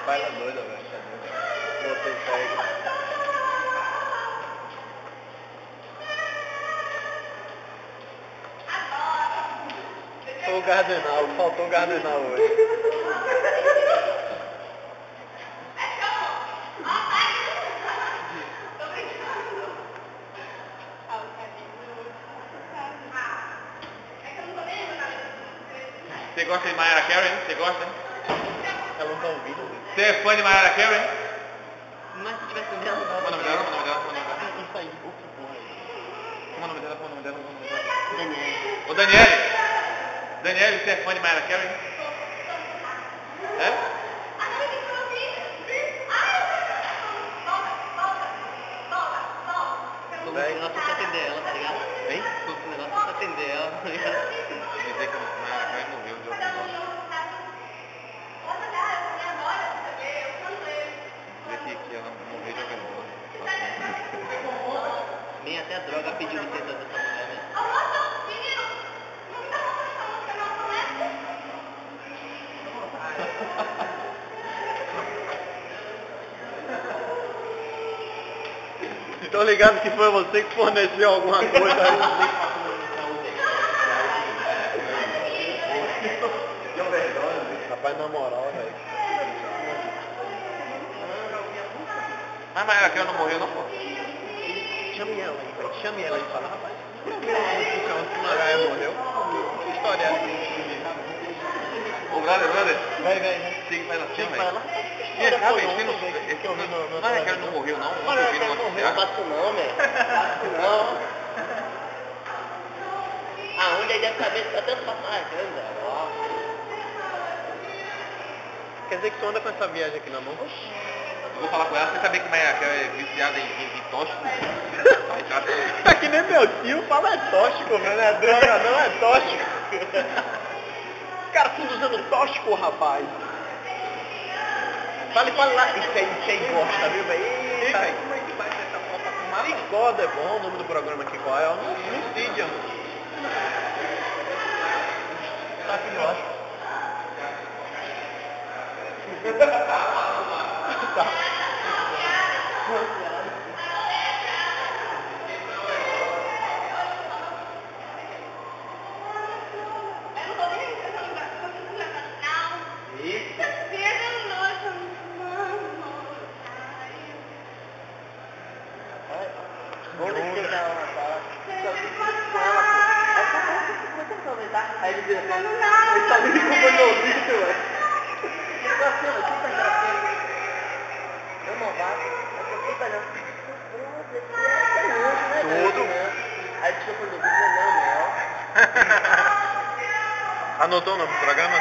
Rapaz, ela é doida, velho. Botei pega. Foi o Gardenal, faltou o Gardenal hoje. Você gosta de Mariah Carey? Você gosta? Ela não tá ouvindo? Você é fã de Mariah Carey? Mas se tivesse o mesmo Qual o nome dela? Isso aí, o que porra aí? Como é o nome dela? Daniel. Ô Daniele! Daniele, você é fã de Mariah Carey? É? Tô com negócio pra atender ela, tá ligado? Hein? Tô com negócio pra atender ela, tá ligado? Dizer que a Mariah Carey morreu de algum modo. Dizer que ela morreu de algum modo. Nem até a droga pediu licença dessa mulher, né? Tô ligado que foi você que forneceu alguma coisa aí. Deu vergonha, velho. Rapaz, na moral, velho. Mas Mariah Carey não morreu, não, pô? Chame ela aí, velho. Chame ela aí e fala, rapaz, por que o Mariah morreu? Que história é essa? Ô, brother. Vai. Chega pra ela, Chega chama pra aí. ela. Você sabe, Foi você não... ontem, velho, que eu vi no Mariah Carey não morreu, não? Mariah Eu vi Carey no morreu. Não noticiário. faço não, velho. Faço não. Aonde aí deve saber até os passagens, velho. Quer dizer que tu anda com essa viagem aqui na mão? Eu vou falar com ela, você sabia que Mariah Carey é viciada em tóxico? Aí trata... É que nem meu tio fala, é tóxico, velho. Não é droga, não, é tóxico. Os caras tudo usando tóxico, rapaz. Fale lá. Isso aí gosta, viu, velho? Eita, como é que vai ser essa foto pra fumar? Cicoda é bom, o nome do programa aqui qual é? No Cydia. Tá aqui embaixo. Tá. Vamos deixar ela na sala. Só que com ela, pô. É só pra você aproveitar. Aí ele diz, ele tá me desculpando no ouvido, velho. Gracena, chuta gracena. Eu não vago, mas eu chuta não. Tudo. Aí ele chuta no ouvido, não, Mel. Anotou o nome do programa?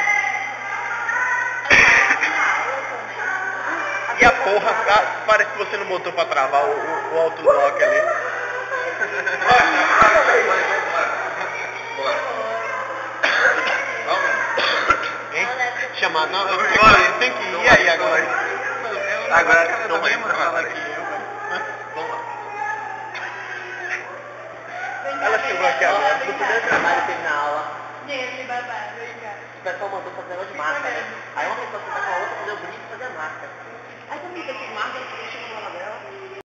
E a porra, parece que você não botou pra travar o autolock ali. Hein? Chamar, não, tem que ir aí agora. Agora, toma aí, vamos lá. Ela chegou aqui agora. No primeiro trabalho que teve na aula, Gente, babado, o obrigada. pessoal mandou fazer negócio de marca, né? Aí uma pessoa sentar com a outra, fazer o brinco e fazer a marca.